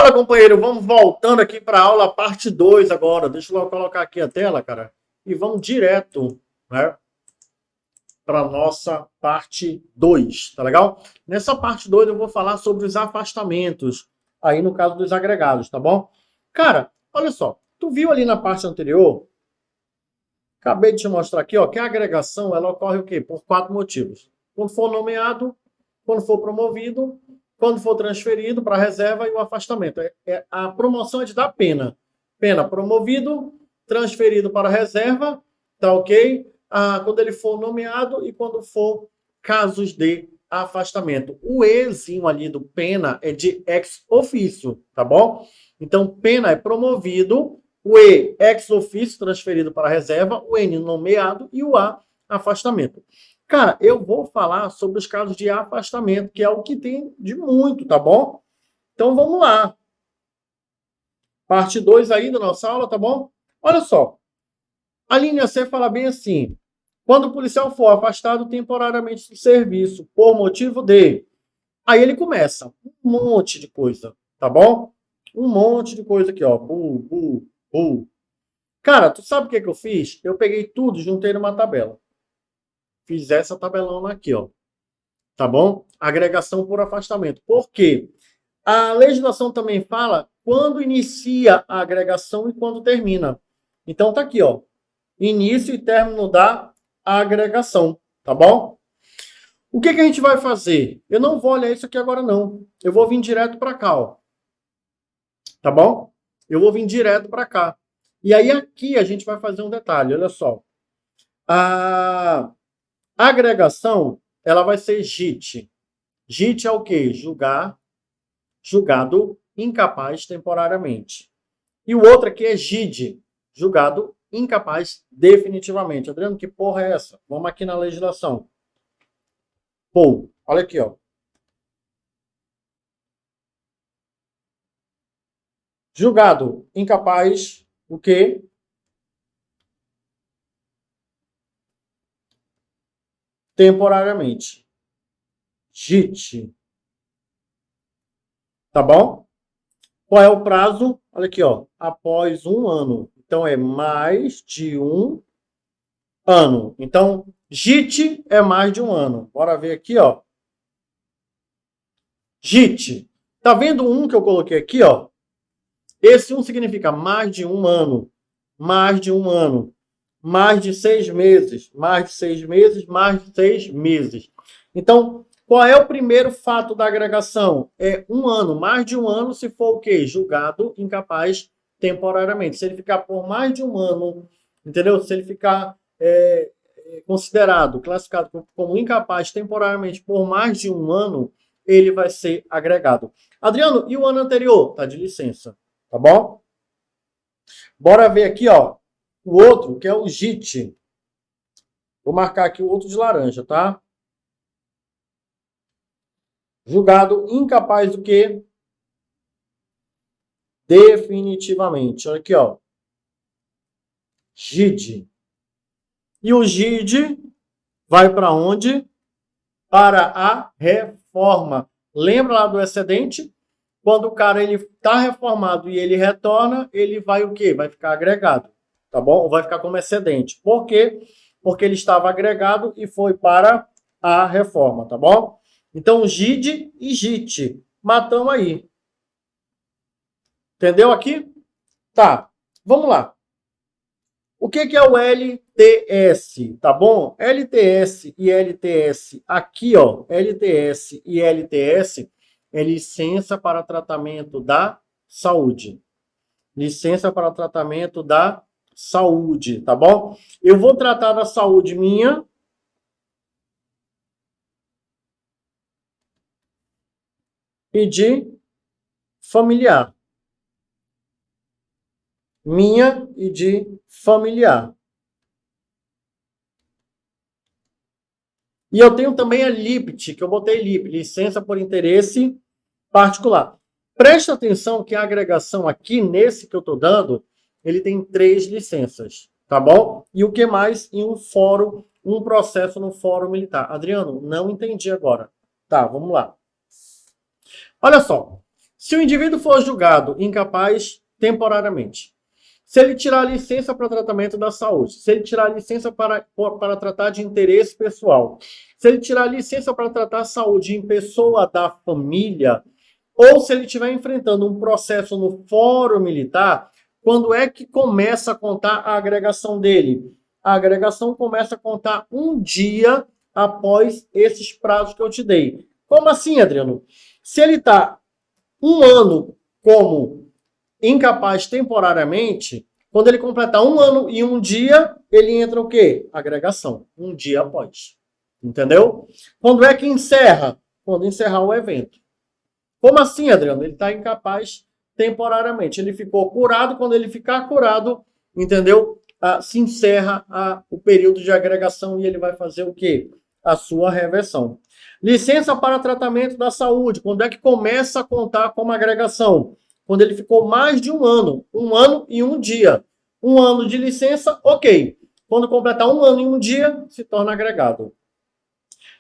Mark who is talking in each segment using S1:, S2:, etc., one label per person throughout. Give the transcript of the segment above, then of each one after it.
S1: Fala, companheiro, vamos voltando aqui para a aula parte 2 agora. Deixa eu colocar aqui a tela, cara, e vamos direto, né, para a nossa parte 2, tá legal? Nessa parte 2 eu vou falar sobre os afastamentos, aí no caso dos agregados, tá bom? Cara, olha só, tu viu ali na parte anterior, acabei de te mostrar aqui, ó, que a agregação, ela ocorre o quê? Por 4 motivos. Quando for nomeado, quando for promovido, quando for transferido para a reserva e o afastamento. A promoção é de dar pena. Pena promovido, transferido para a reserva, tá ok? Quando ele for nomeado e quando for casos de afastamento. O Ezinho ali do pena é de ex officio, tá bom? Então, pena é promovido, o E ex officio transferido para a reserva, o N nomeado e o A afastamento. Cara, eu vou falar sobre os casos de afastamento, que é o que tem de muito, tá bom? Então vamos lá. Parte 2 aí da nossa aula, tá bom? Olha só. A linha C fala bem assim: quando o policial for afastado temporariamente do serviço por motivo de... Aí ele começa um monte de coisa, tá bom? Um monte de coisa aqui, ó. Cara, tu sabe o que eu fiz? Eu peguei tudo, juntei numa tabela. Fiz essa tabelona aqui, ó. Tá bom? Agregação por afastamento. Por quê? A legislação também fala quando inicia a agregação e quando termina. Então tá aqui, ó. Início e término da agregação, tá bom? O que a gente vai fazer? Eu não vou olhar isso aqui agora não. Eu vou vir direto para cá, ó. Tá bom? Eu vou vir direto para cá. E aí aqui a gente vai fazer um detalhe, olha só. A agregação, ela vai ser JIT. JIT é o quê? Julgado incapaz temporariamente. E o outro aqui é JID, julgado incapaz definitivamente. Adriano, que porra é essa? Vamos aqui na legislação. Pô, olha aqui, ó. Julgado incapaz, o quê? Temporariamente. JIT. Tá bom? Qual é o prazo? Olha aqui, ó. Após 1 ano. Então, é mais de 1 ano. Então, JIT é mais de 1 ano. Bora ver aqui, ó. JIT. Tá vendo um que eu coloquei aqui, ó? Esse 1 significa mais de 1 ano. Mais de 1 ano. Mais de 6 meses. Mais de 6 meses. Mais de 6 meses. Então, qual é o primeiro fato da agregação? É 1 ano. Mais de 1 ano se for o quê? Julgado incapaz temporariamente. Se ele ficar por mais de 1 ano, entendeu? Se ele ficar considerado, classificado como incapaz temporariamente por mais de 1 ano, ele vai ser agregado. Adriano, e o ano anterior? Tá de licença, tá bom? Bora ver aqui, ó, o outro, que é o JIT. Vou marcar aqui o outro de laranja, tá? Julgado incapaz do quê? Definitivamente. Olha aqui, ó. JID. E o JID vai para onde? Para a reforma. Lembra lá do excedente? Quando o cara ele está reformado e ele retorna, ele vai o quê? Vai ficar agregado, tá bom? Ou vai ficar como excedente. Por quê? Porque ele estava agregado e foi para a reforma, tá bom? Então, JID e JIT. Matamos aí. Entendeu aqui? Tá. Vamos lá. O que é o LTS, tá bom? LTS e LTS aqui, ó. LTS e LTS é licença para tratamento da saúde. Licença para tratamento da saúde, tá bom? Eu vou tratar da saúde minha e de familiar. Minha e de familiar. E eu tenho também a LIPT, que eu botei LIP, licença por interesse particular. Preste atenção que a agregação aqui, nesse que eu estou dando, ele tem 3 licenças, tá bom? E o que mais? Em um fórum, um processo no fórum militar. Adriano, não entendi agora. Tá, vamos lá. Olha só. Se o indivíduo for julgado incapaz temporariamente, se ele tirar a licença para tratamento da saúde, se ele tirar a licença para tratar de interesse pessoal, se ele tirar a licença para tratar a saúde em pessoa da família, ou se ele estiver enfrentando um processo no fórum militar, quando é que começa a contar a agregação dele? A agregação começa a contar um dia após esses prazos que eu te dei. Como assim, Adriano? Se ele está um ano como incapaz temporariamente, quando ele completar um ano e um dia, ele entra o quê? Agregação. Um dia após. Entendeu? Quando é que encerra? Quando encerrar o evento. Como assim, Adriano? Ele está incapaz temporariamente. Ele ficou curado. Quando ele ficar curado, entendeu? Se encerra o período de agregação e ele vai fazer o quê? A sua reversão. Licença para tratamento da saúde. Quando é que começa a contar como agregação? Quando ele ficou mais de um ano e um dia. Um ano de licença, ok. Quando completar um ano e um dia, se torna agregado.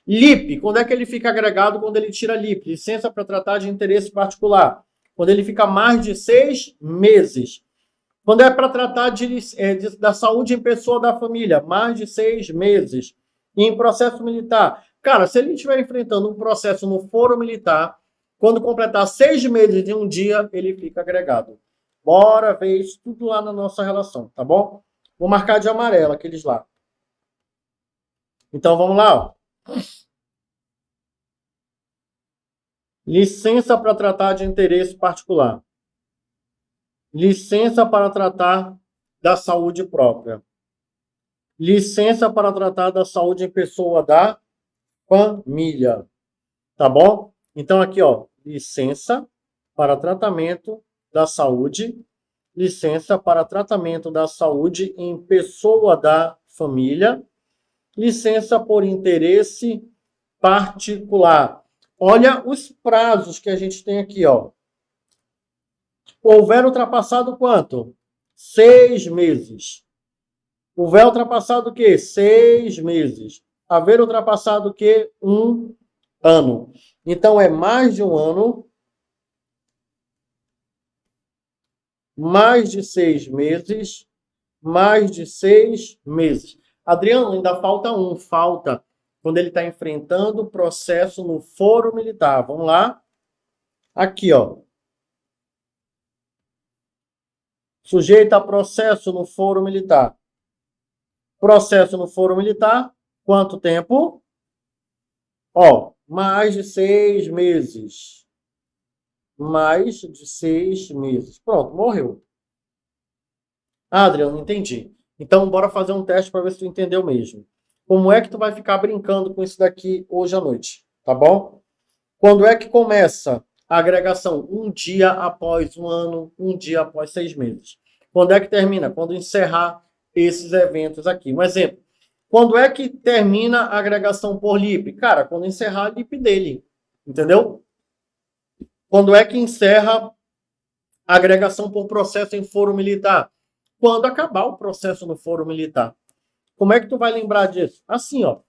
S1: LIP, quando é que ele fica agregado? Quando ele tira LIP, licença para tratar de interesse particular. Quando ele fica mais de 6 meses. Quando é para tratar da saúde em pessoa da família, mais de 6 meses. E em processo militar. Cara, se ele estiver enfrentando um processo no foro militar, quando completar 6 meses e um dia, ele fica agregado. Bora ver isso tudo lá na nossa relação, tá bom? Vou marcar de amarelo aqueles lá. Então, vamos lá, ó. Licença para tratar de interesse particular. Licença para tratar da saúde própria. Licença para tratar da saúde em pessoa da família. Tá bom? Então, aqui, ó. Licença para tratamento da saúde. Licença para tratamento da saúde em pessoa da família. Licença por interesse particular. Olha os prazos que a gente tem aqui, ó. Houver ultrapassado quanto? 6 meses. Houver ultrapassado o quê? 6 meses. Haver ultrapassado o quê? 1 ano. Então, é mais de um ano, mais de 6 meses, mais de 6 meses. Adriano, ainda falta um. Falta quando ele está enfrentando o processo no foro militar. Vamos lá. Aqui, ó. Sujeito a processo no foro militar. Processo no foro militar, quanto tempo? Ó, mais de 6 meses. Mais de 6 meses. Pronto, morreu. Ah, Adriano, não entendi. Então, bora fazer um teste para ver se tu entendeu mesmo. Como é que tu vai ficar brincando com isso daqui hoje à noite? Tá bom? Quando é que começa a agregação? Um dia após um ano, um dia após 6 meses. Quando é que termina? Quando encerrar esses eventos aqui. Um exemplo. Quando é que termina a agregação por LIP? Cara, quando encerrar a LIP dele. Entendeu? Quando é que encerra a agregação por processo em foro militar? Quando acabar o processo no foro militar. Como é que tu vai lembrar disso? Assim, ó.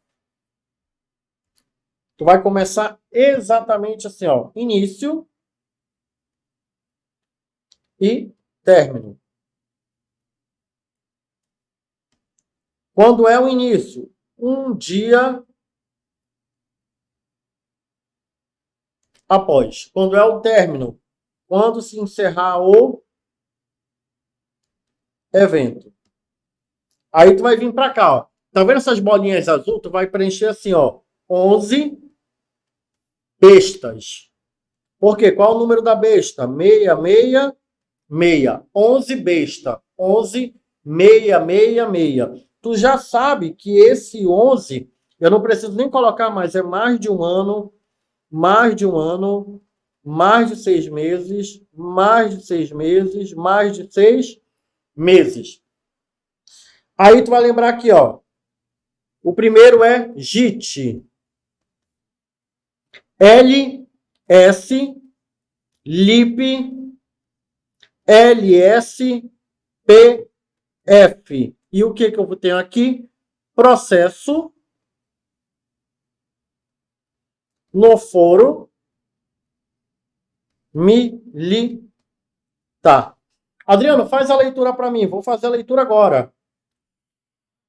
S1: Tu vai começar exatamente assim, ó. Início e término. Quando é o início? Um dia após. Quando é o término? Quando se encerrar o evento. Aí tu vai vir para cá, ó. Tá vendo essas bolinhas azul? Tu vai preencher assim, ó. 11 bestas. Por quê? Qual é o número da besta? 666. 11 besta. 11, 666. Tu já sabe que esse 11, eu não preciso nem colocar mais, é mais de um ano, mais de um ano, mais de 6 meses, mais de 6 meses, mais de 6 meses. Aí tu vai lembrar aqui, ó. O primeiro é JIT. LS, LIP, LS, PF. E o que eu tenho aqui? Processo no foro militar. Adriano, faz a leitura para mim. Vou fazer a leitura agora.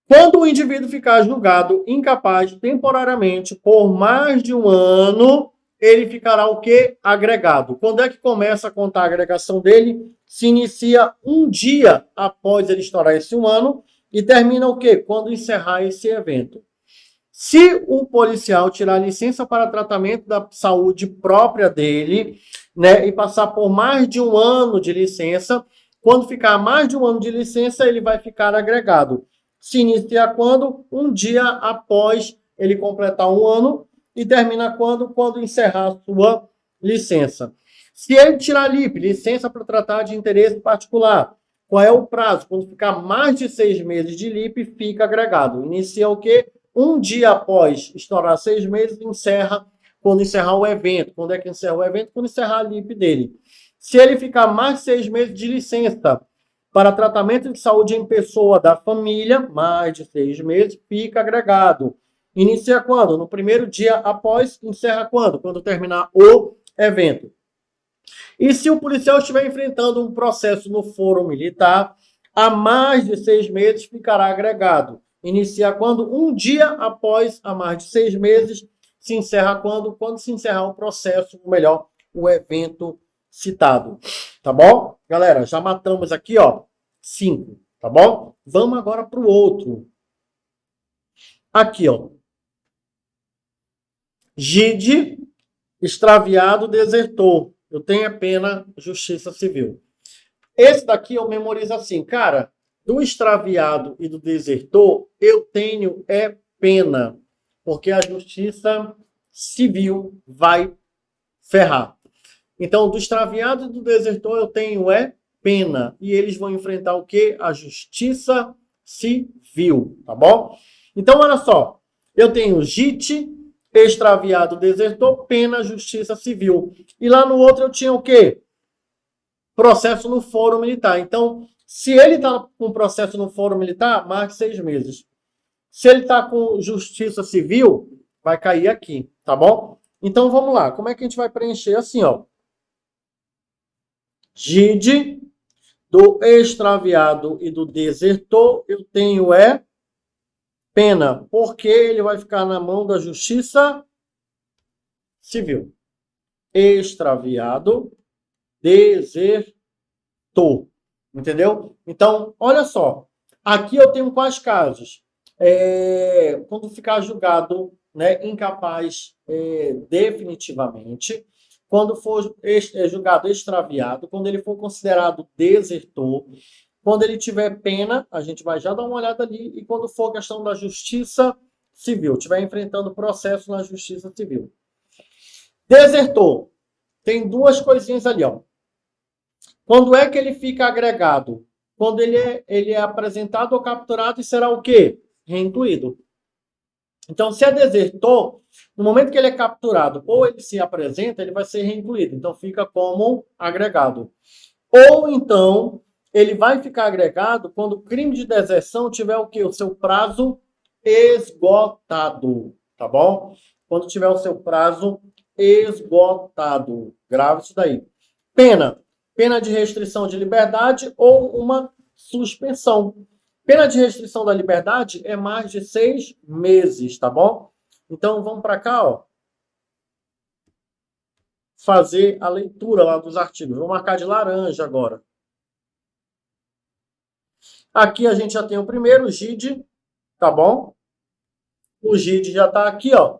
S1: Quando o indivíduo ficar julgado incapaz temporariamente por mais de um ano, ele ficará o quê? Agregado. Quando é que começa a contar a agregação dele? Se inicia um dia após ele estourar esse um ano e termina o quê? Quando encerrar esse evento. Se o policial tirar licença para tratamento da saúde própria dele, né, e passar por mais de um ano de licença, quando ficar mais de um ano de licença, ele vai ficar agregado. Se inicia quando? Um dia após ele completar um ano e termina quando? Quando encerrar a sua licença. Se ele tirar LIP, licença para tratar de interesse particular, qual é o prazo? Quando ficar mais de 6 meses de LIP, fica agregado. Inicia o quê? Um dia após estourar 6 meses, encerra quando encerrar o evento. Quando é que encerra o evento? Quando encerrar a LIP dele. Se ele ficar mais de 6 meses de licença para tratamento de saúde em pessoa da família, mais de 6 meses, fica agregado. Inicia quando? No primeiro dia após, encerra quando? Quando terminar o evento. E se o policial estiver enfrentando um processo no foro militar, há mais de 6 meses, ficará agregado. Inicia quando? Um dia após, há mais de 6 meses, se encerra quando? Quando se encerrar o processo, ou melhor, o evento citado. Tá bom? Galera, já matamos aqui, ó, 5, tá bom? Vamos agora para o outro. Aqui, ó. Gide, extraviado, desertor. Eu tenho a pena, justiça civil. Esse daqui eu memorizo assim, cara, do extraviado e do desertor, eu tenho pena, porque a justiça civil vai ferrar. Então, do extraviado e do desertor, eu tenho pena. E eles vão enfrentar o quê? A justiça civil, tá bom? Então, olha só. Eu tenho JIT, extraviado, desertor, pena, justiça civil. E lá no outro eu tinha o quê? Processo no foro militar. Então, se ele está com processo no foro militar, marque 6 meses. Se ele está com justiça civil, vai cair aqui, tá bom? Então, vamos lá. Como é que a gente vai preencher? Assim, ó. Gide, do extraviado e do desertor, eu tenho pena, porque ele vai ficar na mão da justiça civil. Extraviado, desertor. Entendeu? Então, olha só. Aqui eu tenho quais casos? Quando ficar julgado, né, incapaz definitivamente, quando for julgado extraviado, quando ele for considerado desertor, quando ele tiver pena, a gente vai já dar uma olhada ali, e quando for questão da justiça civil, estiver enfrentando processo na justiça civil. Desertor, tem duas coisinhas ali, ó. Quando é que ele fica agregado? Quando ele é apresentado ou capturado e será o quê? Reincluído. Então, se é desertor, no momento que ele é capturado ou ele se apresenta, ele vai ser reincluído. Então, fica como agregado. Ou, então, ele vai ficar agregado quando o crime de deserção tiver o quê? O seu prazo esgotado. Tá bom? Quando tiver o seu prazo esgotado. Grave isso daí. Pena. Pena de restrição de liberdade ou uma suspensão. Pena de restrição da liberdade é mais de 6 meses, tá bom? Então, vamos para cá, ó. Fazer a leitura lá dos artigos. Vou marcar de laranja agora. Aqui a gente já tem o primeiro, o GID, tá bom? O GID já está aqui, ó.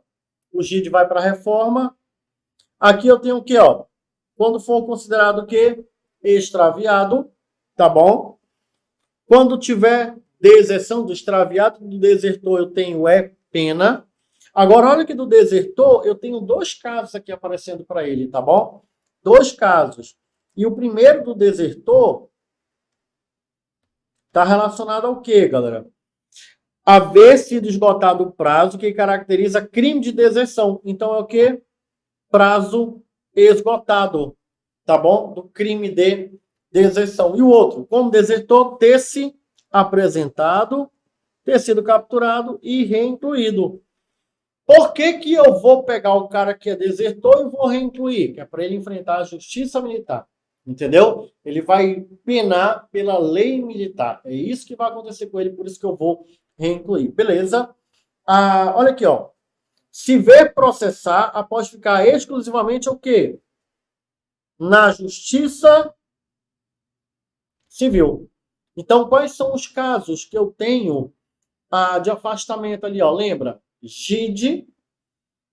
S1: O GID vai para a reforma. Aqui eu tenho o quê, ó? Quando for considerado o quê? Extraviado, tá bom? Quando tiver deserção do extraviado, do desertor, eu tenho pena. Agora, olha que do desertor, eu tenho 2 casos aqui aparecendo para ele, tá bom? 2 casos. E o primeiro do desertor está relacionado ao quê, galera? Haver sido esgotado o prazo que caracteriza crime de deserção. Então, é o quê? Prazo esgotado, tá bom? Do crime de deserção. E o outro, como desertor, ter se apresentado, ter sido capturado e reincluído. Por que eu vou pegar o cara que é desertor e vou reincluir? Que é para ele enfrentar a justiça militar. Entendeu? Ele vai penar pela lei militar. É isso que vai acontecer com ele, por isso que eu vou reincluir. Beleza? Olha aqui, ó. Se ver processar após ficar exclusivamente o quê? Na justiça civil. Então, quais são os casos que eu tenho de afastamento ali, ó? Lembra? GID,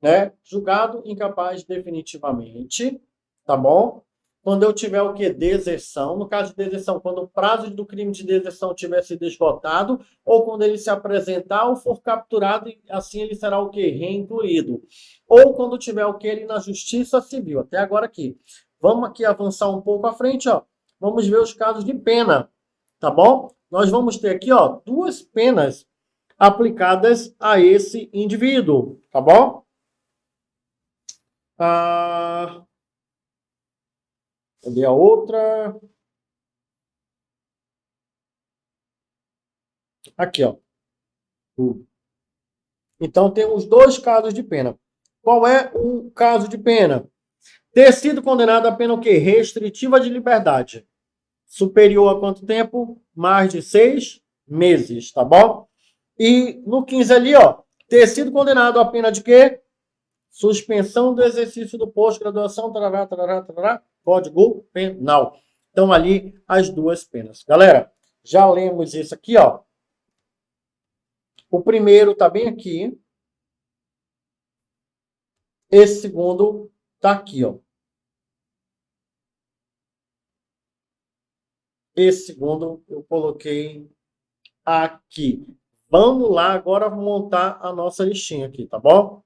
S1: né? Julgado incapaz definitivamente, tá bom? Quando eu tiver o quê? Deserção. No caso de deserção, quando o prazo do crime de deserção tiver sido esgotado, ou quando ele se apresentar ou for capturado, e assim ele será o quê? Reincluído. Ou quando tiver o quê? Ele na justiça civil. Até agora aqui. Vamos aqui avançar um pouco à frente, ó. Vamos ver os casos de pena, tá bom? Nós vamos ter aqui, ó, 2 penas aplicadas a esse indivíduo, tá bom? Cadê a outra? Aqui, ó. Então, temos 2 casos de pena. Qual é o caso de pena? Ter sido condenado a pena o quê? Restritiva de liberdade. Superior a quanto tempo? Mais de 6 meses, tá bom? E no 15 ali, ó, ter sido condenado a pena de quê? Suspensão do exercício do pós-graduação, tarará, tarará, tarará, Código Penal. Então, ali, as 2 penas. Galera, já lemos isso aqui, ó. O primeiro está bem aqui. Esse segundo está aqui, ó. Esse segundo eu coloquei aqui. Vamos lá agora montar a nossa listinha aqui, tá bom?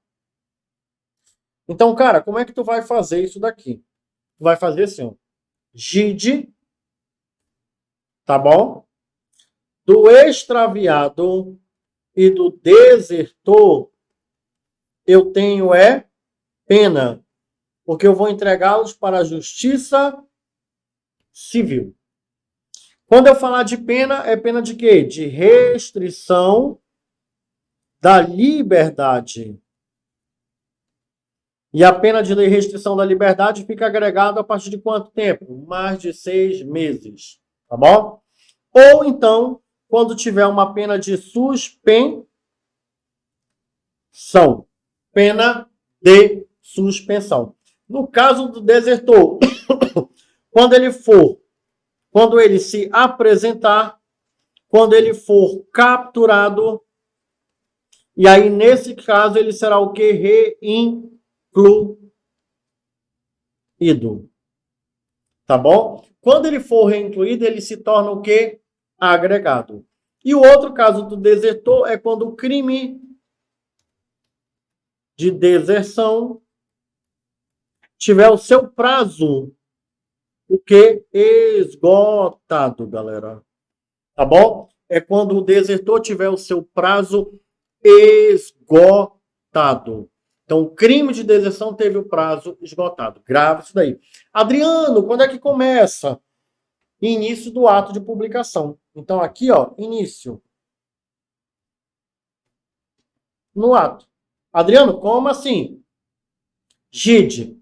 S1: Então, cara, como é que tu vai fazer isso daqui? Tu vai fazer assim, ó. GID, tá bom? Do extraviado e do desertor, eu tenho pena, porque eu vou entregá-los para a justiça civil. Quando eu falar de pena, é pena de quê? De restrição da liberdade. E a pena de restrição da liberdade fica agregada a partir de quanto tempo? Mais de 6 meses, tá bom? Ou então, quando tiver uma pena de suspensão. Pena de suspensão. No caso do desertor, quando ele se apresentar, quando ele for capturado, e aí nesse caso ele será o que? Reincluído. Tá bom? Quando ele for reincluído, ele se torna o que? Agregado. E o outro caso do desertor é quando o crime de deserção tiver o seu prazo, o que? Esgotado, galera. Tá bom? É quando o desertor tiver o seu prazo esgotado. Então, o crime de deserção teve o prazo esgotado. Grave isso daí. Adriano, quando é que começa? Início do ato de publicação. Então, aqui, ó, início. No ato. Adriano, como assim? GID.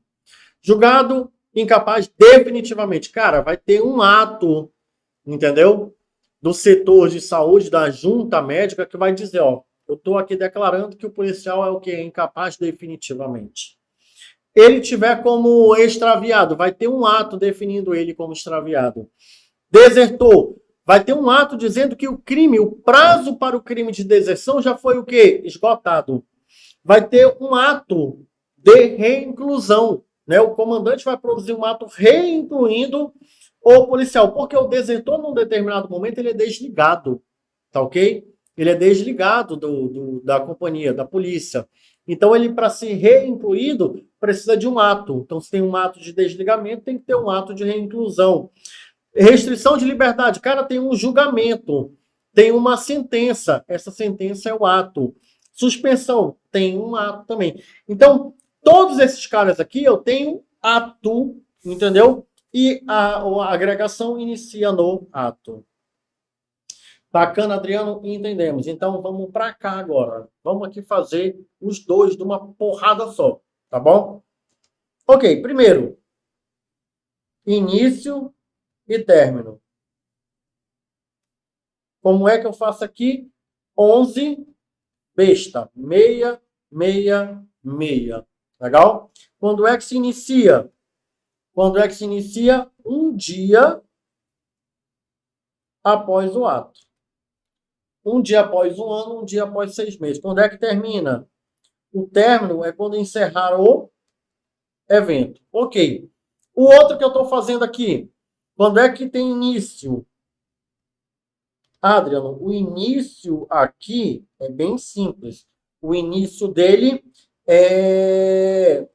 S1: Julgado incapaz definitivamente. Cara, vai ter um ato, entendeu? Do setor de saúde, da junta médica, que vai dizer, ó, eu estou aqui declarando que o policial é o quê? Incapaz definitivamente. Ele tiver como extraviado, vai ter um ato definindo ele como extraviado. Desertor, vai ter um ato dizendo que o crime, o prazo para o crime de deserção já foi o quê? Esgotado. Vai ter um ato de reinclusão, né? O comandante vai produzir um ato reincluindo o policial, porque o desertor, num determinado momento, ele é desligado, tá ok? Ele é desligado da companhia, da polícia. Então, ele, para ser reincluído, precisa de um ato. Então, se tem um ato de desligamento, tem que ter um ato de reinclusão. Restrição de liberdade. Cara, tem um julgamento, tem uma sentença. Essa sentença é o ato. Suspensão, tem um ato também. Então, todos esses caras aqui, eu tenho ato, entendeu? E a agregação inicia no ato. Bacana, Adriano, entendemos. Então, vamos para cá agora. Vamos aqui fazer os dois de uma porrada só, tá bom? Ok, primeiro, início e término. Como é que eu faço aqui? 11, besta, meia, meia, meia. Legal? Quando é que se inicia? Quando é que se inicia? Um dia após o ato. Um dia após um ano, um dia após 6 meses. Quando é que termina? O término é quando encerrar o evento. Ok. O outro que eu estou fazendo aqui, quando é que tem início? Adriano, o início aqui é bem simples. O início dele é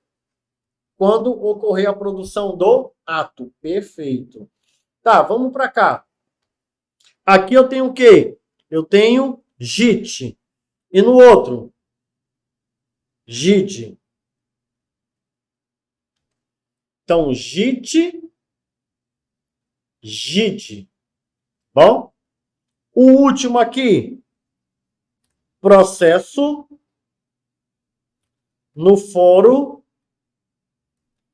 S1: quando ocorrer a produção do ato. Perfeito. Tá, vamos para cá. Aqui eu tenho o quê? Eu tenho JIT. E no outro? JIT. Então, JIT, JIT. Bom? O último aqui, processo no foro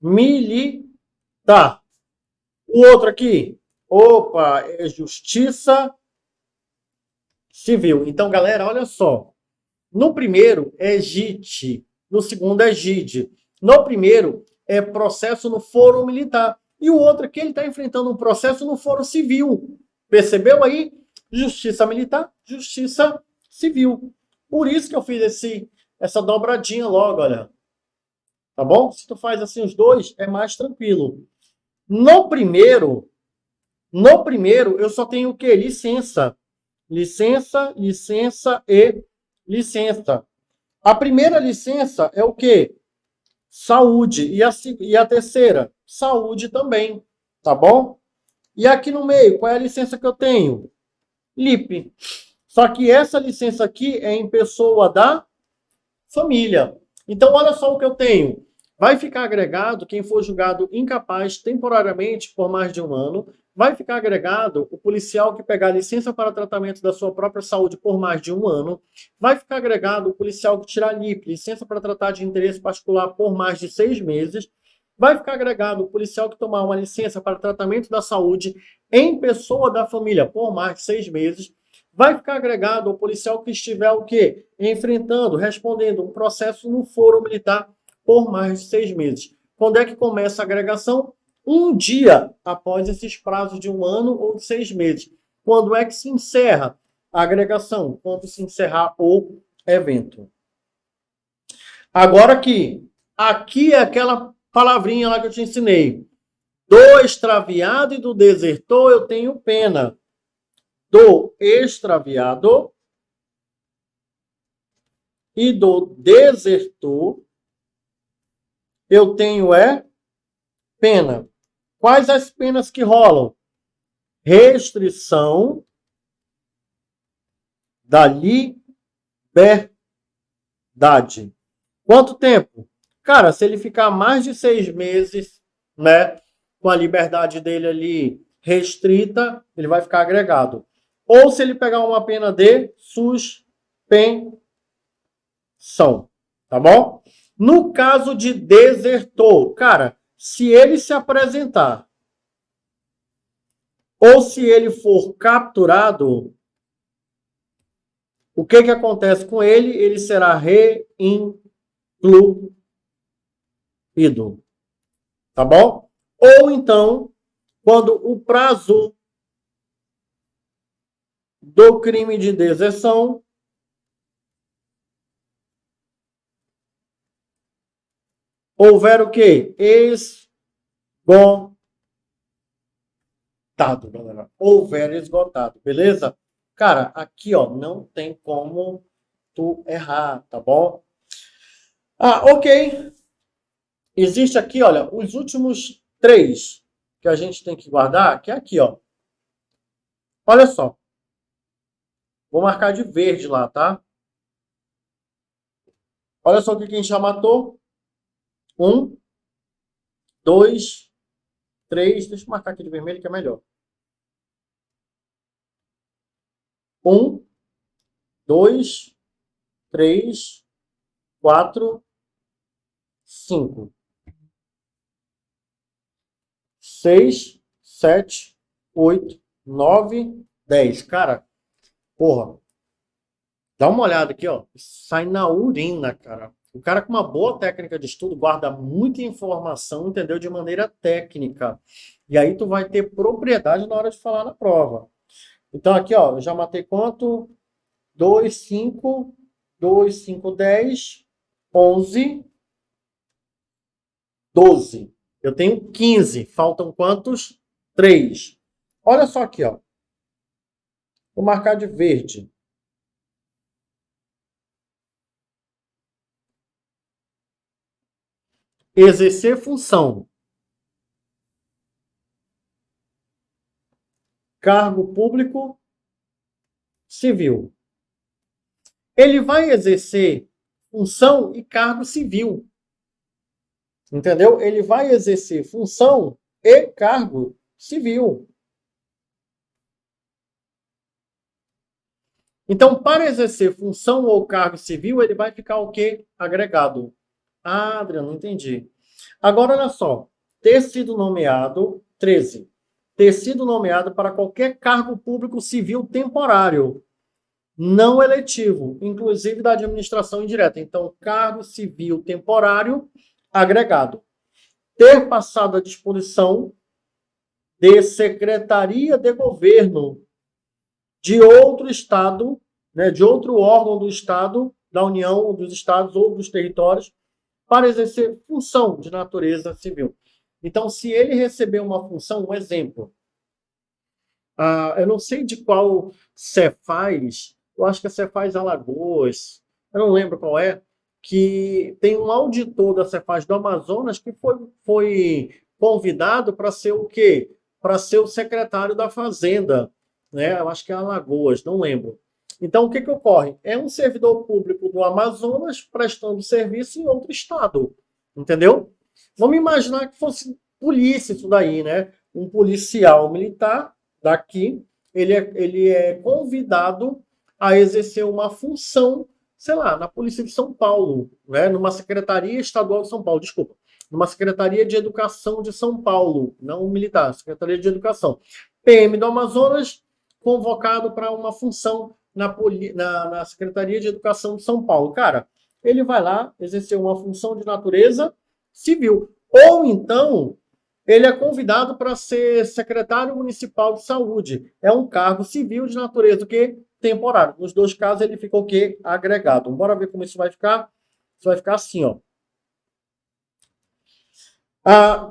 S1: militar. O outro aqui, opa, é justiça civil. Então, galera, olha só. No primeiro é JIT, no segundo é JID. No primeiro é processo no foro militar. E o outro aqui, ele está enfrentando um processo no foro civil. Percebeu aí? Justiça militar, justiça civil. Por isso que eu fiz essa dobradinha logo, olha. Tá bom? Se tu faz assim os dois, é mais tranquilo. No primeiro, eu só tenho o quê? Licença. Licença, licença e licença. A primeira licença é o quê? Saúde. E a terceira? Saúde também. Tá bom? E aqui no meio, qual é a licença que eu tenho? LIP. Só que essa licença aqui é em pessoa da família. Então, olha só o que eu tenho. Vai ficar agregado quem for julgado incapaz temporariamente por mais de um ano. Vai ficar agregado o policial que pegar licença para tratamento da sua própria saúde por mais de um ano. Vai ficar agregado o policial que tirar LIP, licença para tratar de interesse particular por mais de 6 meses. Vai ficar agregado o policial que tomar uma licença para tratamento da saúde em pessoa da família por mais de 6 meses. Vai ficar agregado o policial que estiver o quê? Enfrentando, respondendo um processo no foro militar por mais de 6 meses. Quando é que começa a agregação? Um dia após esses prazos de um ano ou de 6 meses. Quando é que se encerra a agregação? Quando se encerrar o evento. Agora aqui é aquela palavrinha lá que eu te ensinei. Do extraviado e do desertor eu tenho pena. Do extraviado e do desertor eu tenho pena. Quais as penas que rolam? Restrição da liberdade. Quanto tempo? Cara, se ele ficar mais de 6 meses, né, com a liberdade dele ali restrita, ele vai ficar agregado. Ou se ele pegar uma pena de suspensão, tá bom? No caso de desertor, cara, se ele se apresentar ou se ele for capturado, o que acontece com ele? Ele será reincluído, tá bom? Ou então, quando o prazo do crime de deserção houver o quê? Esgotado, galera. Houver esgotado, beleza? Cara, aqui, ó, não tem como tu errar, tá bom? Ah, ok. Existe aqui, olha, os últimos 3 que a gente tem que guardar, que é aqui, ó. Olha só. Vou marcar de verde lá, tá? Olha só o que a gente já matou. 1, 2, 3. Deixa eu marcar aqui de vermelho que é melhor. 1, 2, 3, 4, 5, 6, 7, 8, 9, 10. Cara, porra, dá uma olhada aqui, ó. Sai na urina, cara. O cara com uma boa técnica de estudo guarda muita informação, entendeu? De maneira técnica. E aí tu vai ter propriedade na hora de falar na prova. Então aqui, ó, eu já matei quanto? 2, 5, 2, 5, 10, 11, 12. Eu tenho 15. Faltam quantos? 3. Olha só aqui, ó. Vou marcar de verde. Exercer função. Cargo público civil. Ele vai exercer função e cargo civil. Entendeu? Ele vai exercer função e cargo civil. Então, para exercer função ou cargo civil, ele vai ficar o quê? Agregado. Ah, Adriano, não entendi. Agora, olha só. Ter sido nomeado, 13. Ter sido nomeado para qualquer cargo público civil temporário, não eletivo, inclusive da administração indireta. Então, cargo civil temporário agregado. Ter passado à disposição de secretaria de governo de outro estado, né, de outro órgão do estado, da União, dos estados ou dos territórios, para exercer função de natureza civil. Então, se ele receber uma função, um exemplo, eu não sei de qual Cefaz, eu acho que é Cefaz Alagoas, eu não lembro qual é, que tem um auditor da Cefaz do Amazonas que foi convidado para ser o quê? Para ser o secretário da Fazenda, né? Eu acho que é Alagoas, não lembro. Então, o que que ocorre? É um servidor público do Amazonas prestando serviço em outro estado, entendeu? Vamos imaginar que fosse polícia isso daí, né? Um policial militar daqui, ele é convidado a exercer uma função, sei lá, na Polícia de São Paulo, né? Numa Secretaria Estadual de São Paulo, desculpa, numa Secretaria de Educação de São Paulo, não militar, Secretaria de Educação. PM do Amazonas, convocado para uma função na Secretaria de Educação de São Paulo. Cara, ele vai lá exercer uma função de natureza civil. Ou então, ele é convidado para ser secretário municipal de saúde. É um cargo civil de natureza o quê? Temporário. Nos dois casos, ele fica o quê? Agregado. Bora ver como isso vai ficar? Isso vai ficar assim, ó.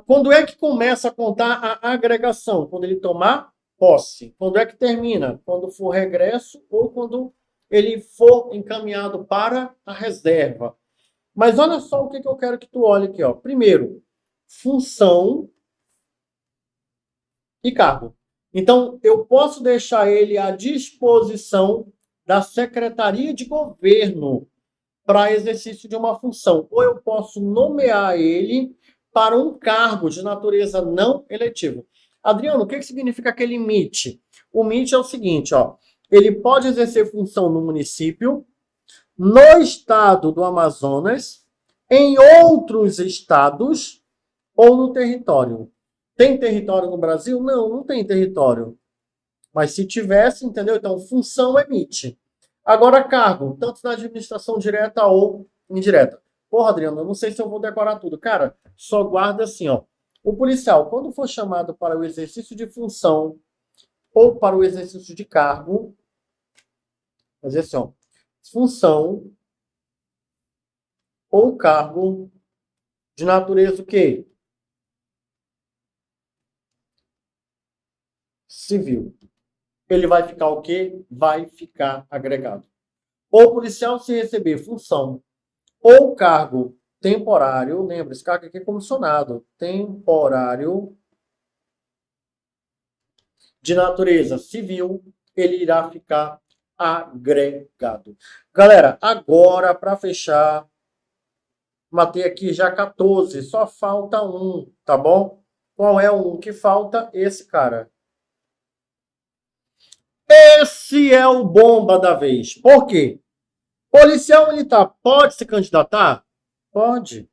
S1: Quando é que começa a contar a agregação? Quando ele tomar posse. Quando é que termina? Quando for regresso ou quando ele for encaminhado para a reserva. Mas olha só o que eu quero que tu olhe aqui, ó. Primeiro, função e cargo. Então, eu posso deixar ele à disposição da Secretaria de Governo para exercício de uma função, ou eu posso nomear ele para um cargo de natureza não eletivo. Adriano, o que significa aquele MIT? O MIT é o seguinte, ó, ele pode exercer função no município, no estado do Amazonas, em outros estados ou no território. Tem território no Brasil? Não, não tem território. Mas se tivesse, entendeu? Então, função emite. Agora, cargo, tanto na administração direta ou indireta. Porra, Adriano, eu não sei se eu vou decorar tudo. Cara, só guarda assim, ó. O policial, quando for chamado para o exercício de função ou para o exercício de cargo, fazer assim, ó. Função ou cargo de natureza o quê? Civil. Ele vai ficar o quê? Vai ficar agregado. O policial, se receber função ou cargo temporário, lembra, esse cargo aqui é comissionado, temporário de natureza civil, ele irá ficar agregado. Galera, agora, para fechar, matei aqui já 14, só falta um, tá bom? Qual é o um que falta? Esse cara. Esse é o bomba da vez. Por quê? Policial militar pode se candidatar? Pode.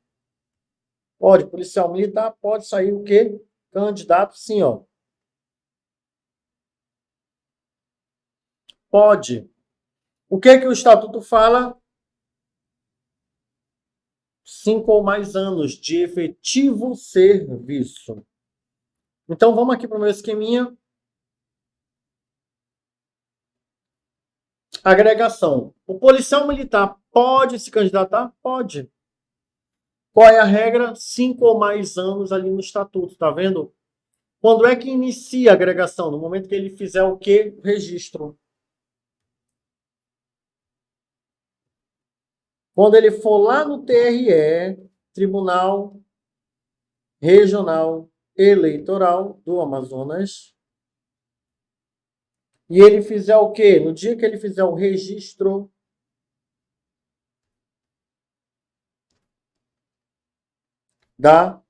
S1: Pode. Policial militar pode sair o quê? Candidato, sim, ó. Pode. O que o estatuto fala? 5 ou mais anos de efetivo serviço. Então, vamos aqui para o meu esqueminha. Agregação. O policial militar pode se candidatar? Pode. Qual é a regra? 5 ou mais anos ali no estatuto, tá vendo? Quando é que inicia a agregação? No momento que ele fizer o quê? O registro. Quando ele for lá no TRE, Tribunal Regional Eleitoral do Amazonas, e ele fizer o quê? No dia que ele fizer o registro da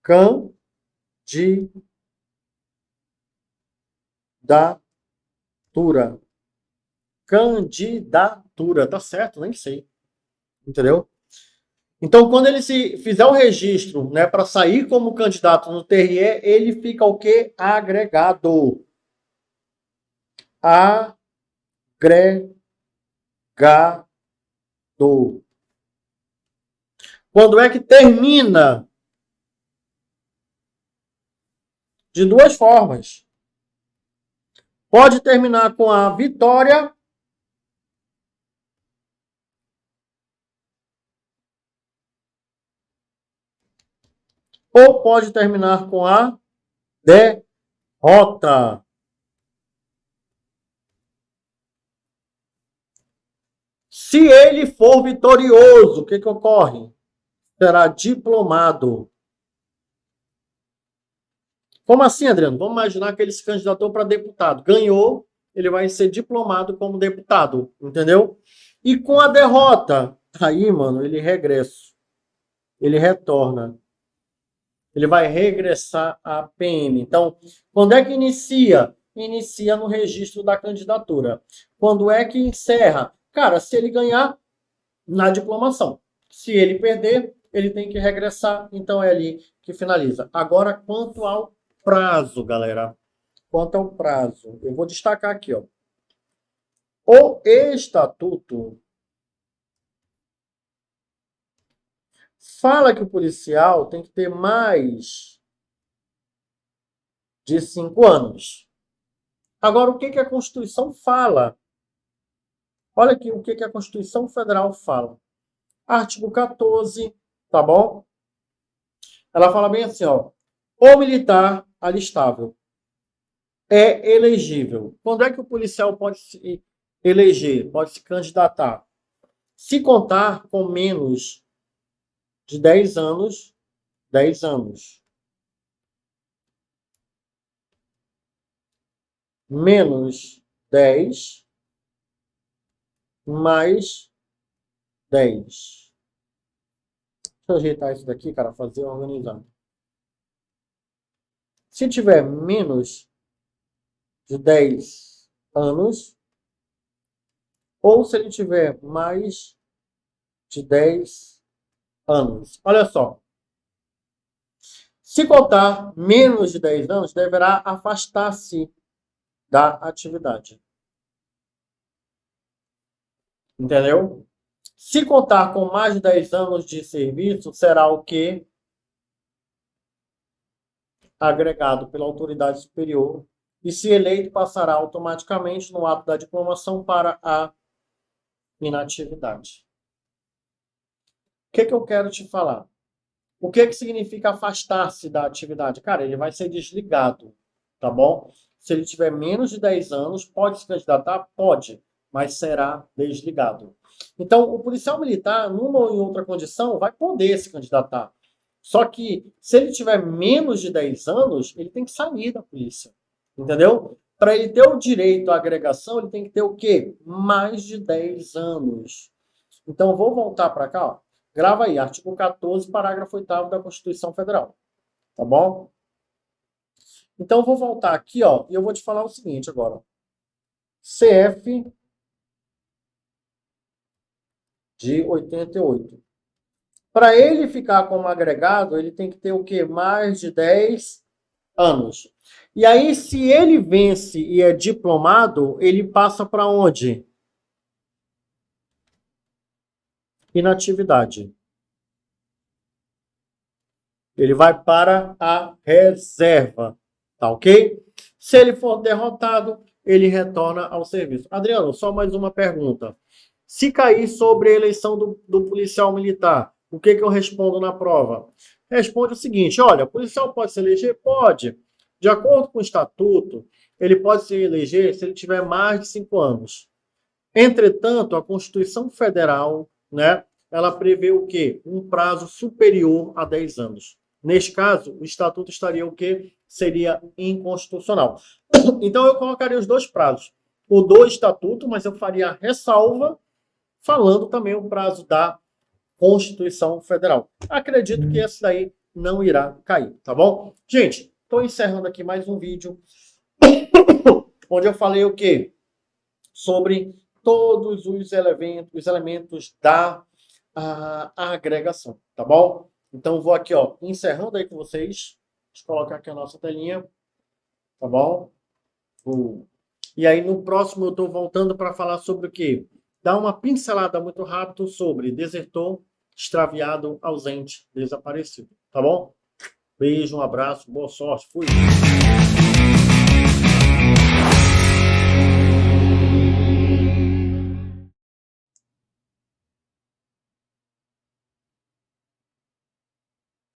S1: candidatura. Candidatura, tá certo? Nem sei. Entendeu? Então, quando ele se fizer o registro, né, para sair como candidato no TRE, ele fica o quê? Agregado. Agregado. Quando é que termina? De duas formas. Pode terminar com a vitória ou pode terminar com a derrota. Se ele for vitorioso, o que ocorre? Será diplomado. Como assim, Adriano? Vamos imaginar que ele se candidatou para deputado. Ganhou, ele vai ser diplomado como deputado, entendeu? E com a derrota, aí, mano, ele regressa. Ele retorna. Ele vai regressar à PM. Então, quando é que inicia? Inicia no registro da candidatura. Quando é que encerra? Cara, se ele ganhar, na diplomação. Se ele perder, ele tem que regressar. Então, é ali que finaliza. Agora, quanto ao prazo, galera. Quanto ao prazo, eu vou destacar aqui, ó. O estatuto fala que o policial tem que ter mais de 5 anos. Agora, o que a Constituição fala? Olha aqui o que a Constituição Federal fala. Artigo 14, tá bom? Ela fala bem assim, ó. O militar alistável é elegível. Quando é que o policial pode se eleger, pode se candidatar? Se contar com menos de 10 anos, 10 anos. Menos 10 mais 10. Deixa eu ajeitar isso daqui, cara, fazer organizar. Se tiver menos de 10 anos, ou se ele tiver mais de 10 anos. Olha só. Se contar menos de 10 anos, deverá afastar-se da atividade. Entendeu? Se contar com mais de 10 anos de serviço, será o quê? Agregado pela autoridade superior. E se eleito, passará automaticamente no ato da diplomação para a inatividade. O que eu quero te falar? O que significa afastar-se da atividade? Cara, ele vai ser desligado, tá bom? Se ele tiver menos de 10 anos, pode se candidatar? Pode, mas será desligado. Então, o policial militar, numa ou em outra condição, vai poder se candidatar. Só que, se ele tiver menos de 10 anos, ele tem que sair da polícia. Entendeu? Para ele ter o direito à agregação, ele tem que ter o quê? Mais de 10 anos. Então, vou voltar para cá, ó. Grava aí, artigo 14, parágrafo 8º da Constituição Federal. Tá bom? Então, eu vou voltar aqui, ó, e eu vou te falar o seguinte agora. CF de 88. Para ele ficar como agregado, ele tem que ter o quê? Mais de 10 anos. E aí, se ele vence e é diplomado, ele passa para onde? Inatividade. Ele vai para a reserva, tá ok? Se ele for derrotado, ele retorna ao serviço. Adriano, só mais uma pergunta. Se cair sobre a eleição do policial militar, o que eu respondo na prova? Responde o seguinte: olha, o policial pode se eleger? Pode. De acordo com o estatuto, ele pode se eleger se ele tiver mais de 5 anos. Entretanto, a Constituição Federal, né, ela prevê o quê? Um prazo superior a 10 anos. Neste caso, o estatuto estaria o quê? Seria inconstitucional. Então, eu colocaria os dois prazos. O do estatuto, mas eu faria a ressalva falando também o prazo da Constituição Federal. Acredito que esse daí não irá cair, tá bom? Gente, estou encerrando aqui mais um vídeo onde eu falei o quê? Sobre todos os elementos da agregação, tá bom? Então, vou aqui, ó, encerrando aí com vocês. Deixa eu colocar aqui a nossa telinha, tá bom? E aí, no próximo, eu estou voltando para falar sobre o quê? Dar uma pincelada muito rápido sobre desertor, extraviado, ausente, desaparecido, tá bom? Beijo, um abraço, boa sorte, fui!